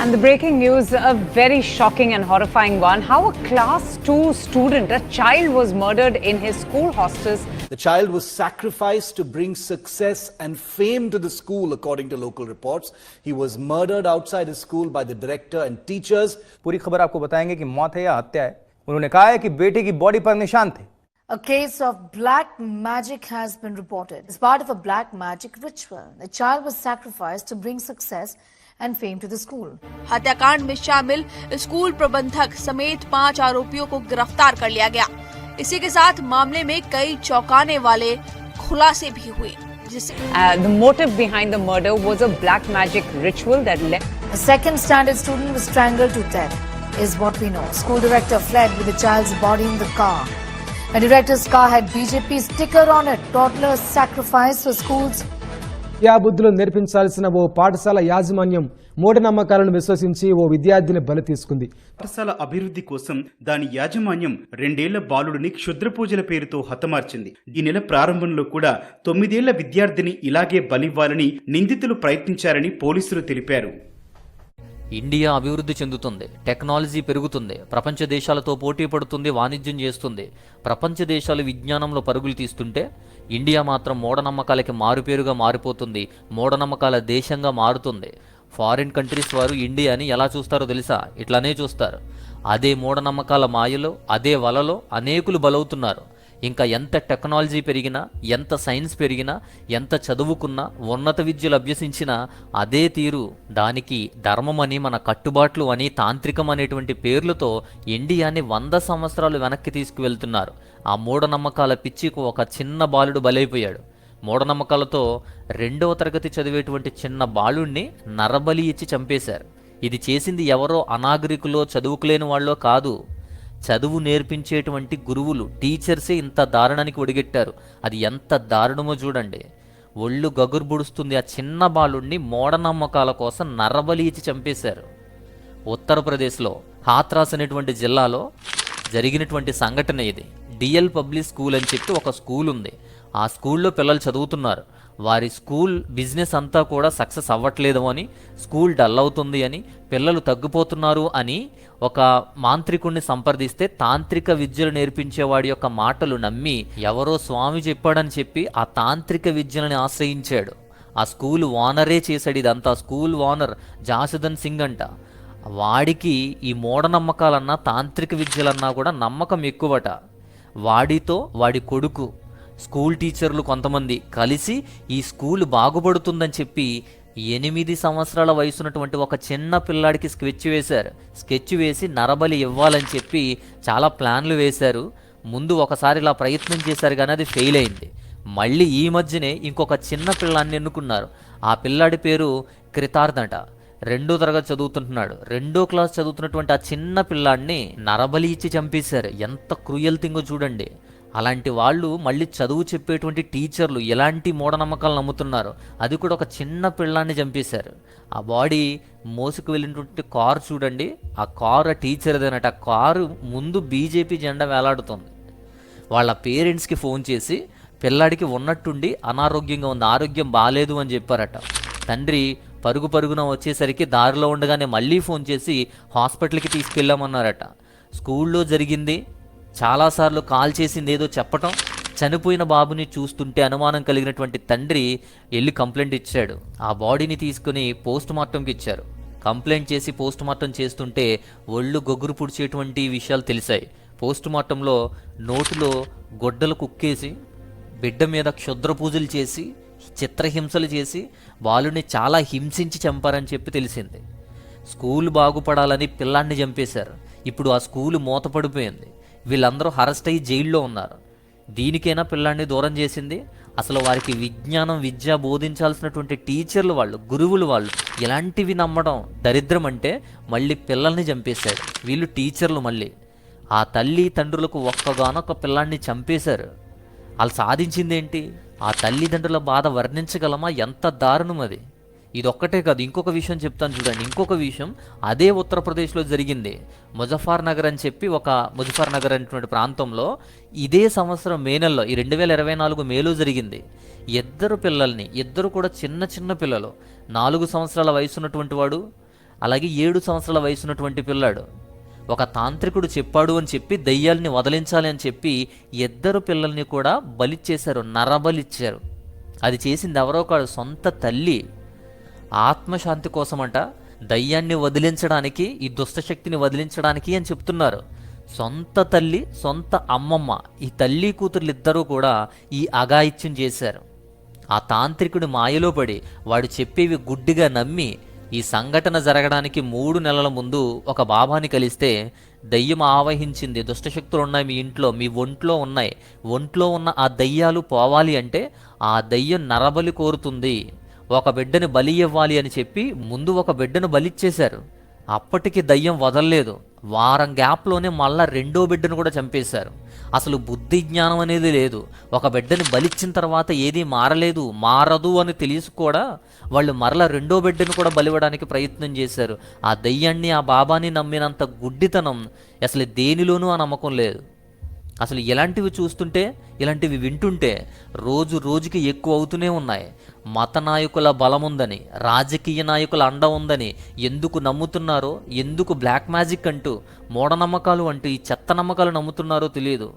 And the breaking news, a very shocking and horrifying one. How a class 2 student, a child, was murdered in his school hostels. The child was sacrificed to bring success and fame to the school, according to local reports. He was murdered outside his school by the director and teachers. पूरी खबर आपको बताएंगे कि मौत है या हत्या है। उन्होंने कहा है कि बेटे की बॉडी पर निशान थे। A case of black magic has been reported. As part of a black magic ritual, the child was sacrificed to bring success and fame to the school. हत्याकांड में शामिल स्कूल प्रबंधक समेत 5 आरोपियों को गिरफ्तार कर लिया गया। इसी के साथ मामले में कई चौंकाने वाले खुलासे भी हुए। The motive behind the murder was a black magic ritual that led. A second standard student was strangled to death, is what we know. School director fled with the child's body in the car. The director's car had BJP sticker on it. Toddler sacrifice for schools. విద్యాబుద్ధులు నేర్పించాల్సిన ఓ పాఠశాల యాజమాన్యం మూఢనమ్మకాలను విశ్వసించి ఓ విద్యార్థిని బలి తీసుకుంది. పాఠశాల అభివృద్ధి కోసం దాని యాజమాన్యం 2 ఏళ్ల బాలుడిని క్షుద్ర పూజల పేరుతో హతమార్చింది. ఈ నెల ప్రారంభంలో కూడా 9 ఏళ్ల విద్యార్థిని ఇలాగే బలివ్వాలని నిందితులు ప్రయత్నించారని పోలీసులు తెలిపారు. ఇండియా అభివృద్ధి చెందుతుంది, టెక్నాలజీ పెరుగుతుంది, ప్రపంచ దేశాలతో పోటీ పడుతుంది, వాణిజ్యం చేస్తుంది. ప్రపంచ దేశాలు విజ్ఞానంలో పరుగులు తీస్తుంటే ఇండియా మాత్రం మూఢనమ్మకాలకి మారుపేరుగా మారిపోతుంది, మూఢనమ్మకాల దేశంగా మారుతుంది. ఫారిన్ కంట్రీస్ వారు ఇండియాని ఎలా చూస్తారో తెలుసా? ఇట్లానే చూస్తారు. అదే మూఢనమ్మకాల మాయలో, అదే వలలో అనేకులు బలవుతున్నారు. ఇంకా ఎంత టెక్నాలజీ పెరిగినా, ఎంత సైన్స్ పెరిగినా, ఎంత చదువుకున్నా, ఉన్నత విద్యలు అభ్యసించినా అదే తీరు. దానికి ధర్మం అని, మన కట్టుబాట్లు అని, తాంత్రికం అనేటువంటి పేర్లతో ఇండియాని 100 సంవత్సరాలు వెనక్కి తీసుకువెళ్తున్నారు. ఆ మూఢనమ్మకాల పిచ్చికి ఒక చిన్న బాలుడు బలైపోయాడు. మూఢనమ్మకాలతో 2వ తరగతి చదివేటువంటి చిన్న బాలుడిని నరబలి ఇచ్చి చంపేశారు. ఇది చేసింది ఎవరో అనాగరికులో, చదువుకులేని వాళ్ళో కాదు. చదువు నేర్పించేటువంటి గురువులు, టీచర్సే ఇంత దారుణానికి ఒడిగెట్టారు. అది ఎంత దారుణమో చూడండి. ఒళ్ళు గగుర్బుడుస్తుంది. ఆ చిన్న బాలుడిని మూఢనమ్మకాల కోసం నరబలి ఇచ్చి చంపేశారు. ఉత్తరప్రదేశ్లో హాత్రాస్ అనేటువంటి జిల్లాలో జరిగినటువంటి సంఘటన ఇది. డిఎల్ పబ్లిక్ స్కూల్ అని చెప్పి ఒక స్కూల్ ఉంది. ఆ స్కూల్లో పిల్లలు చదువుతున్నారు. వారి స్కూల్ బిజినెస్ అంతా కూడా సక్సెస్ అవ్వట్లేదు అని, స్కూల్ డల్ అవుతుంది అని, పిల్లలు తగ్గిపోతున్నారు అని ఒక మాంత్రికుడిని సంప్రదిస్తే తాంత్రిక విద్యలు నేర్పించేవాడి యొక్క మాటలు నమ్మి ఎవరో స్వామి చెప్పాడని చెప్పి ఆ తాంత్రిక విద్యలని ఆశ్రయించాడు. ఆ స్కూల్ ఓనరే చేశాడు ఇదంతా. స్కూల్ ఓనర్ జాసుదన్ సింగ్ అంట. వాడికి ఈ మూఢనమ్మకాలన్నా, తాంత్రిక విద్యలన్నా కూడా నమ్మకం ఎక్కువట. వాడితో వాడి కొడుకు, స్కూల్ టీచర్లు కొంతమంది కలిసి ఈ స్కూల్ బాగుపడుతుందని చెప్పి 8 సంవత్సరాల వయసున్నటువంటి ఒక చిన్న పిల్లాడికి స్కెచ్ వేశారు. స్కెచ్ వేసి నరబలి ఇవ్వాలని చెప్పి చాలా ప్లాన్లు వేశారు. ముందు ఒకసారి ఇలా ప్రయత్నం చేశారు కానీ అది ఫెయిల్ అయింది. మళ్ళీ ఈ మధ్యనే ఇంకొక చిన్న పిల్లాన్ని ఎన్నుకున్నారు. ఆ పిల్లాడి పేరు కృతార్థట. 2వ తరగతి చదువుతుంటున్నాడు. 2వ క్లాస్ చదువుతున్నటువంటి ఆ చిన్న పిల్లాడిని నరబలి ఇచ్చి చంపేశారు. ఎంత క్రూయల్ థింగో చూడండి. అలాంటి వాళ్ళు మళ్ళీ చదువు చెప్పేటువంటి టీచర్లు ఎలాంటి మూఢనమ్మకాలు నమ్ముతున్నారు. అది కూడా ఒక చిన్న పిల్లాన్ని చంపేశారు. ఆ బాడీ మోసుకు వెళ్ళినటువంటి కారు చూడండి. ఆ కారు ఆ టీచర్దేనట. ఆ కారు ముందు బీజేపీ జెండా వేలాడుతుంది. వాళ్ళ పేరెంట్స్కి ఫోన్ చేసి పిల్లాడికి ఉన్నట్టుండి అనారోగ్యంగా ఉంది, ఆరోగ్యం బాగాలేదు అని చెప్పారట. తండ్రి పరుగున వచ్చేసరికి దారిలో ఉండగానే మళ్ళీ ఫోన్ చేసి హాస్పిటల్కి తీసుకెళ్ళామన్నారట. స్కూల్లో జరిగింది, చాలాసార్లు కాల్ చేసింది ఏదో చెప్పటం, చనిపోయిన బాబుని చూస్తుంటే అనుమానం కలిగినటువంటి తండ్రి వెళ్ళి కంప్లైంట్ ఇచ్చాడు. ఆ బాడీని తీసుకుని పోస్ట్ మార్టంకి ఇచ్చారు. కంప్లైంట్ చేసి పోస్ట్ మార్టం చేస్తుంటే ఒళ్ళు గొగ్గురు పుడిచేటువంటి విషయాలు తెలిసాయి. పోస్ట్ మార్టంలో నోటులో గొడ్డలు కుక్కేసి, బిడ్డ మీద క్షుద్ర పూజలు చేసి, చిత్రహింసలు చేసి బాలుని చాలా హింసించి చంపారని చెప్పి తెలిసింది. స్కూల్ బాగుపడాలని పిల్లాన్ని చంపేశారు. ఇప్పుడు ఆ స్కూలు మూతపడిపోయింది. వీళ్ళందరూ అరెస్ట్ అయ్యి జైల్లో ఉన్నారు. దీనికైనా పిల్లాన్ని దూరం చేసింది. అసలు వారికి విజ్ఞానం, విద్య బోధించాల్సినటువంటి టీచర్లు వాళ్ళు, గురువులు వాళ్ళు ఇలాంటివి నమ్మడం దరిద్రం. అంటే మళ్ళీ పిల్లల్ని చంపేశారు వీళ్ళు టీచర్లు. మళ్ళీ ఆ తల్లి తండ్రులకు ఒక్కగానొక్క పిల్లాన్ని చంపేశారు. వాళ్ళు సాధించిందేంటి? ఆ తల్లిదండ్రుల బాధ వర్ణించగలమా? ఎంత దారుణం అది. ఇదొక్కటే కాదు, ఇంకొక విషయం చెప్తాను చూడండి. ఇంకొక విషయం అదే ఉత్తరప్రదేశ్లో జరిగింది. ముజఫర్ నగర్ అని చెప్పి ముజఫర్ నగర్ అనేటువంటి ప్రాంతంలో ఇదే సంవత్సరం మే నెలలో, ఈ 2024 మేలో జరిగింది. ఇద్దరు పిల్లల్ని, ఇద్దరు కూడా చిన్న చిన్న పిల్లలు, 4 సంవత్సరాల వయసు ఉన్నటువంటి వాడు, అలాగే 7 సంవత్సరాల వయసున్నటువంటి పిల్లాడు. ఒక తాంత్రికుడు చెప్పాడు అని చెప్పి దయ్యాల్ని వదిలించాలి అని చెప్పి 2 పిల్లల్ని కూడా బలిచ్చేశారు, నరబలిచ్చారు. అది చేసింది ఎవరో కాదు, సొంత తల్లి. ఆత్మశాంతి కోసమంట దయ్యాన్ని వదిలించడానికి, ఈ దుష్టశక్తిని వదిలించడానికి అని చెప్తున్నారు. సొంత తల్లి, సొంత అమ్మమ్మ, ఈ తల్లి కూతుర్లు ఇద్దరూ కూడా ఈ అఘాయిత్యం చేశారు. ఆ తాంత్రికుడి మాయలో పడి వాడు చెప్పేవి గుడ్డిగా నమ్మి ఈ సంఘటన జరగడానికి 3 నెలల ముందు ఒక బాబాని కలిస్తే దయ్యం ఆవహించింది, దుష్టశక్తులు ఉన్నాయి మీ ఇంట్లో, మీ ఒంట్లో ఉన్నాయి, ఒంట్లో ఉన్న ఆ దయ్యాలు పోవాలి అంటే ఆ దయ్యం నరబలి కోరుతుంది, ఒక బిడ్డని బలి ఇవ్వాలి అని చెప్పి ముందు ఒక బిడ్డను బలిచ్చేశారు. అప్పటికి దయ్యం వదలలేదు. వారం గ్యాప్లోనే మళ్ళా 2వ బిడ్డను కూడా చంపేశారు. అసలు బుద్ధి జ్ఞానం అనేది లేదు. ఒక బిడ్డని బలిచ్చిన తర్వాత ఏదీ మారదు అని తెలిసి కూడా వాళ్ళు మరలా 2వ బిడ్డను కూడా బలివ్వడానికి ప్రయత్నం చేశారు. ఆ దయ్యాన్ని, ఆ బాబాని నమ్మినంత గుడ్డితనం అసలు దేనిలోనూ ఆ నమ్మకం లేదు. అసలు ఇలాంటివి చూస్తుంటే, ఇలాంటివి వింటుంటే రోజు రోజుకి ఎక్కువ అవుతూనే ఉన్నాయి. మత నాయకుల బలం ఉందని, రాజకీయ నాయకుల అండ ఉందని ఎందుకు నమ్ముతున్నారో, ఎందుకు బ్లాక్ మ్యాజిక్ అంటూ, మూఢనమ్మకాలు అంటూ ఈ చెత్త నమ్మకాలు నమ్ముతున్నారో తెలియదు.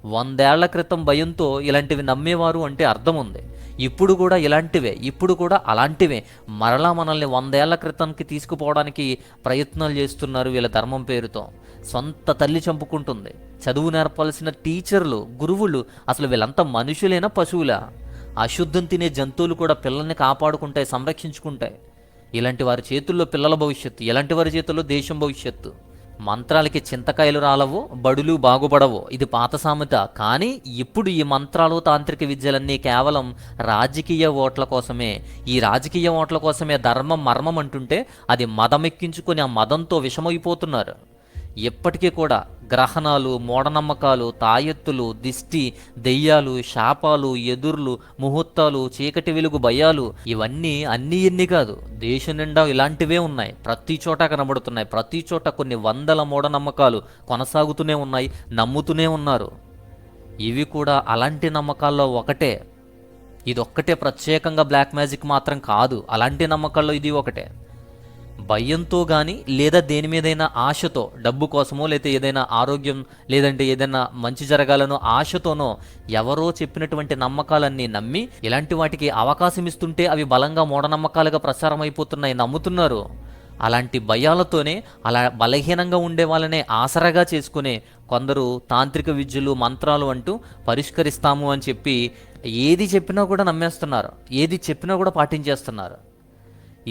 100 ఏళ్ల క్రితం భయంతో ఇలాంటివి నమ్మేవారు అంటే అర్థం ఉంది. ఇప్పుడు కూడా ఇలాంటివే, ఇప్పుడు కూడా అలాంటివే మరలా మనల్ని 100 ఏళ్ల క్రితంకి తీసుకుపోవడానికి ప్రయత్నాలు చేస్తున్నారు వీళ్ళ ధర్మం పేరుతో. సొంత తల్లి చంపుకుంటుంది. చదువు నేర్పాల్సిన టీచర్లు, గురువులు, అసలు వీళ్ళంతా మనుషులేనా, పశువులా? అశుద్ధం తినే జంతువులు కూడా పిల్లల్ని కాపాడుకుంటాయి, సంరక్షించుకుంటాయి. ఇలాంటి వారి చేతుల్లో పిల్లల భవిష్యత్తు, ఇలాంటి వారి చేతుల్లో దేశం భవిష్యత్తు. మంత్రాలకి చింతకాయలు రాలవు, బడులు బాగుపడవు, ఇది పాత సామెత. కానీ ఇప్పుడు ఈ మంత్రాలు, తాంత్రిక విద్యలన్నీ కేవలం రాజకీయ ఓట్ల కోసమే. ఈ రాజకీయ ఓట్ల కోసమే ధర్మం మర్మం అంటుంటే అది మదమెక్కించుకొని ఆ మదంతో విషమైపోతున్నారు. ఎప్పటికీ కూడా గ్రహణాలు, మూఢనమ్మకాలు, తాయెత్తులు, దిష్టి, దెయ్యాలు, శాపాలు, ఎదుర్లు, ముహూర్తాలు, చీకటి వెలుగు భయాలు, ఇవన్నీ ఎన్ని కాదు, దేశం నిండా ఇలాంటివే ఉన్నాయి. ప్రతి చోట కనబడుతున్నాయి. ప్రతి చోట కొన్ని 100 మూఢనమ్మకాలు కొనసాగుతూనే ఉన్నాయి, నమ్ముతూనే ఉన్నారు. ఇవి కూడా అలాంటి నమ్మకాల్లో ఒకటే. ఇదొక్కటే ప్రత్యేకంగా బ్లాక్ మ్యాజిక్ మాత్రం కాదు. అలాంటి నమ్మకాల్లో ఇది ఒకటే. భయంతో కానీ లేదా దేని మీదైనా ఆశతో, డబ్బు కోసమో లేదా ఏదైనా ఆరోగ్యం లేదంటే ఏదైనా మంచి జరగాలనో ఆశతోనో ఎవరో చెప్పినటువంటి నమ్మకాలన్నీ నమ్మి ఇలాంటి వాటికి అవకాశం ఇస్తుంటే అవి బలంగా మూఢనమ్మకాలుగా ప్రచారం అయిపోతున్నాయి, నమ్ముతున్నారు. అలాంటి భయాలతోనే అలా బలహీనంగా ఉండే వాళ్ళనే ఆసరాగా చేసుకునే కొందరు తాంత్రిక విద్యలు, మంత్రాలు అంటూ పరిష్కరిస్తాము అని చెప్పి ఏది చెప్పినా కూడా నమ్మేస్తున్నారు, ఏది చెప్పినా కూడా పాటించేస్తున్నారు.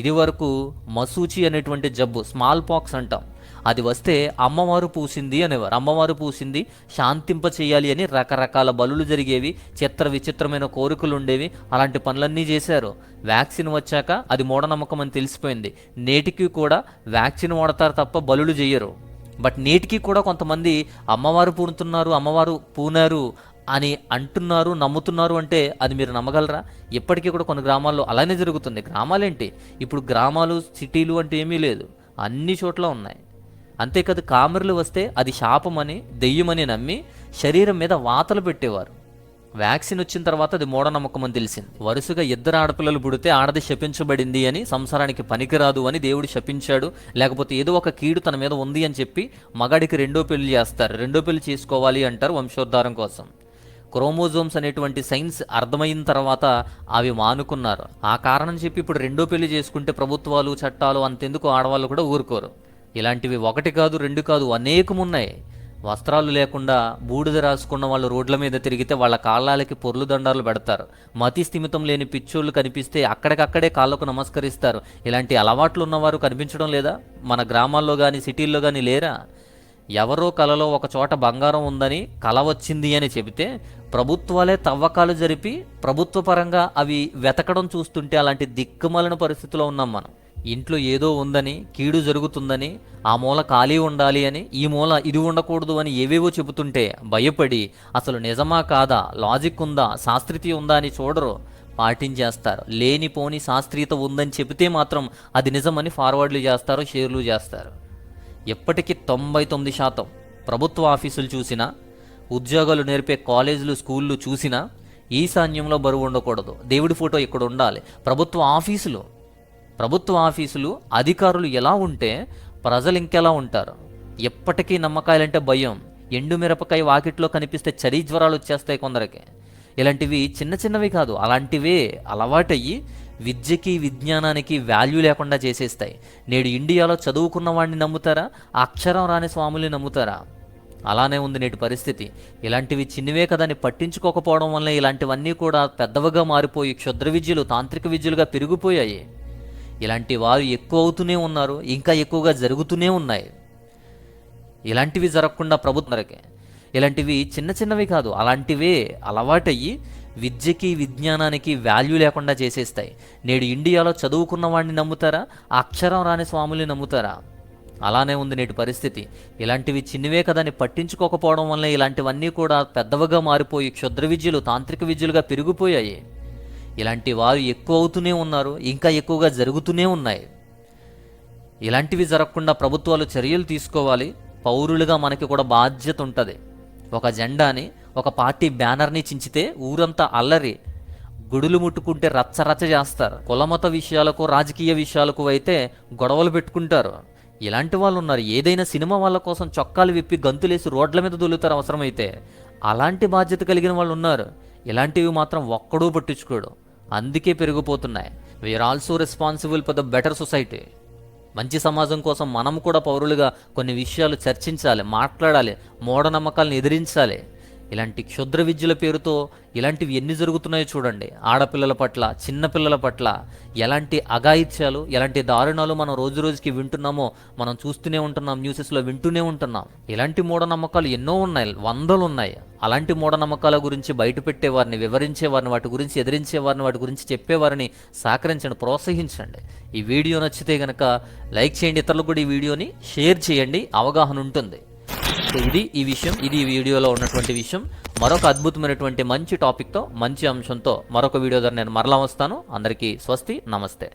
ఇది వరకు మసూచి అనేటువంటి జబ్బు, స్మాల్ పాక్స్ అంటాం, అది వస్తే అమ్మవారు పూసింది అనేవారు. అమ్మవారు పూసింది శాంతింప చేయాలి అని రకరకాల బలులు జరిగేవి, విచిత్రమైన కోరికలు ఉండేవి. అలాంటి పనులన్నీ చేశారు. వ్యాక్సిన్ వచ్చాక అది మూఢనమ్మకం అని తెలిసిపోయింది. నేటికి కూడా వ్యాక్సిన్ వాడతారు తప్ప బలులు చేయరు. బట్ నేటికి కూడా కొంతమంది అమ్మవారు పూనుతున్నారు, అమ్మవారు పూనారు అని అంటున్నారు, నమ్ముతున్నారు. అంటే అది మీరు నమ్మగలరా? ఇప్పటికీ కూడా కొన్ని గ్రామాల్లో అలానే జరుగుతుంది. గ్రామాలేంటి, ఇప్పుడు గ్రామాలు, సిటీలు అంటే ఏమీ లేదు, అన్ని చోట్ల ఉన్నాయి. అంతేకాదు కామెర్లు వస్తే అది శాపమని, దెయ్యమని నమ్మి శరీరం మీద వాతలు పెట్టేవారు. వ్యాక్సిన్ వచ్చిన తర్వాత అది మూఢనమ్మకం అని తెలిసింది. వరుసగా 2 ఆడపిల్లలు పుడితే ఆడది శపించబడింది అని, సంసారానికి పనికిరాదు అని దేవుడు శపించాడు, లేకపోతే ఏదో ఒక కీడు తన మీద ఉంది అని చెప్పి మగాడికి 2వ పెళ్లి చేస్తారు. 2వ పెళ్లి చేసుకోవాలి అంటారు వంశోద్ధారం కోసం. క్రోమోజోమ్స్ అనేటువంటి సైన్స్ అర్థమైన తర్వాత అవి మానుకున్నారు. ఆ కారణం చెప్పి ఇప్పుడు 2వ పెళ్లి చేసుకుంటే ప్రభుత్వాలు, చట్టాలు అంతెందుకు ఆడవాళ్ళు కూడా ఊరుకోరు. ఇలాంటివి 1 కాదు, 2 కాదు, అనేకం ఉన్నాయి. వస్త్రాలు లేకుండా బూడిద రాసుకున్న వాళ్ళు రోడ్ల మీద తిరిగితే వాళ్ళ కాళ్ళకి పొర్లు దండాలు పెడతారు. మతి స్థిమితం లేని పిచ్చోళ్ళు కనిపిస్తే అక్కడికక్కడే కాళ్ళకు నమస్కరిస్తారు. ఇలాంటి అలవాట్లు ఉన్నవారు కనిపించడం లేదా? మన గ్రామాల్లో కానీ సిటీల్లో కానీ లేరా? ఎవరో కలలో ఒక చోట బంగారం ఉందని కల వచ్చింది అని చెబితే ప్రభుత్వాలే తవ్వకాలు జరిపి ప్రభుత్వ పరంగా అవి వెతకడం చూస్తుంటే అలాంటి దిక్కుమాలిన పరిస్థితిలో ఉన్నాం మనం. ఇంట్లో ఏదో ఉందని, కీడు జరుగుతుందని, ఆ మూల ఖాళీ ఉండాలి అని, ఈ మూల ఇది ఉండకూడదు అని ఏవేవో చెబుతుంటే భయపడి అసలు నిజమా కాదా, లాజిక్ ఉందా, శాస్త్రీయత ఉందా అని చూడరు, పాటించేస్తారు. లేనిపోని శాస్త్రీయత ఉందని చెబితే మాత్రం అది నిజమని ఫార్వర్డ్లు చేస్తారు, షేర్లు చేస్తారు. ఎప్పటికీ 99% ప్రభుత్వ ఆఫీసులు చూసినా, ఉద్యోగాలు నేర్పే కాలేజీలు, స్కూళ్ళు చూసినా ఈశాన్యంలో బరువు ఉండకూడదు, దేవుడి ఫోటో ఇక్కడ ఉండాలి. ప్రభుత్వ ఆఫీసులు ప్రభుత్వ ఆఫీసులు అధికారులు ఎలా ఉంటే ప్రజలు ఇంకెలా ఉంటారు? ఎప్పటికీ నమ్మకాయలంటే భయం. ఎండు మిరపకాయ వాకిట్లో కనిపిస్తే చలి జ్వరాలు వచ్చేస్తాయి కొందరికి. ఇలాంటివి చిన్న చిన్నవి కాదు, అలాంటివే అలవాటయ్యి విద్యకి విజ్ఞానానికి వాల్యూ లేకుండా చేసేస్తాయి. నేడు ఇండియాలో చదువుకున్న వాడిని నమ్ముతారా, అక్షరం రాని స్వాముల్ని నమ్ముతారా? అలానే ఉంది నేటి పరిస్థితి. ఇలాంటివి చిన్నవే కదని పట్టించుకోకపోవడం వల్ల ఇలాంటివన్నీ కూడా పెద్దవిగా మారిపోయి క్షుద్ర విద్యలు తాంత్రిక విద్యలుగా పెరిగిపోయాయి. ఇలాంటి వారు ఎక్కువ అవుతూనే ఉన్నారు, ఇంకా ఎక్కువగా జరుగుతూనే ఉన్నాయి. ఇలాంటివి జరగకుండా ప్రభుత్వకే ఇలాంటివి చిన్న చిన్నవి కాదు, అలాంటివే అలవాటయ్యి విద్యకి విజ్ఞానానికి వాల్యూ లేకుండా చేసేస్తాయి. నేడు ఇండియాలో చదువుకున్న వాడిని నమ్ముతారా, అక్షరం రాని స్వాముల్ని నమ్ముతారా? అలానే ఉంది నేటి పరిస్థితి. ఇలాంటివి చిన్నవే కదని పట్టించుకోకపోవడం వల్ల ఇలాంటివన్నీ కూడా పెద్దవిగా మారిపోయి క్షుద్ర విద్యలు తాంత్రిక విద్యలుగా పెరిగిపోయాయి. ఇలాంటి వారు ఎక్కువ అవుతూనే ఉన్నారు, ఇంకా ఎక్కువగా జరుగుతూనే ఉన్నాయి. ఇలాంటివి జరగకుండా ప్రభుత్వాలు చర్యలు తీసుకోవాలి. పౌరులుగా మనకి కూడా బాధ్యత ఉంటుంది. ఒక జెండాని, ఒక పార్టీ బ్యానర్ని చించితే ఊరంతా అల్లరి, గుడులు ముట్టుకుంటే రచ్చరచ్చ చేస్తారు. కులమత విషయాలకు రాజకీయ విషయాలకు అయితే గొడవలు పెట్టుకుంటారు. ఇలాంటి వాళ్ళు ఉన్నారు. ఏదైనా సినిమా వాళ్ళ కోసం చొక్కాలు విప్పి గంతులేసి రోడ్ల మీద దొల్లుతారు అవసరమైతే. అలాంటి బాధ్యత కలిగిన వాళ్ళు ఉన్నారు. ఇలాంటివి మాత్రం ఒక్కడూ పట్టించుకోడు. అందుకే పెరిగిపోతున్నాయి. We are also responsible for the better society. మంచి సమాజం కోసం మనం కూడా పౌరులుగా కొన్ని విషయాలు చర్చించాలి, మాట్లాడాలి, మూఢనమ్మకాలను ఎదిరించాలి. ఇలాంటి క్షుద్ర విద్యల పేరుతో ఇలాంటివి ఎన్ని జరుగుతున్నాయో చూడండి. ఆడపిల్లల పట్ల, చిన్నపిల్లల పట్ల ఎలాంటి అఘాయిత్యాలు, ఎలాంటి దారుణాలు మనం రోజు రోజుకి వింటున్నామో, మనం చూస్తూనే ఉంటున్నాం, న్యూసెస్లో వింటూనే ఉంటున్నాం. ఇలాంటి మూఢనమ్మకాలు ఎన్నో ఉన్నాయి, వందలు ఉన్నాయి. అలాంటి మూఢనమ్మకాల గురించి బయట పెట్టేవారిని, వివరించేవారిని, వాటి గురించి ఎదిరించేవారిని, వాటి గురించి చెప్పేవారిని సహకరించండి, ప్రోత్సహించండి. ఈ వీడియో నచ్చితే కనుక లైక్ చేయండి, ఇతరులకు కూడా ఈ వీడియోని షేర్ చేయండి, అవగాహన ఉంటుంది. సో ఇది ఈ విషయం, ఇది ఈ వీడియోలో ఉన్నటువంటి విషయం. మరొక అద్భుతమైనటువంటి మంచి టాపిక్తో, మంచి అంశంతో మరొక వీడియో ద్వారా నేను మరలా వస్తాను. అందరికీ స్వస్తి, నమస్తే.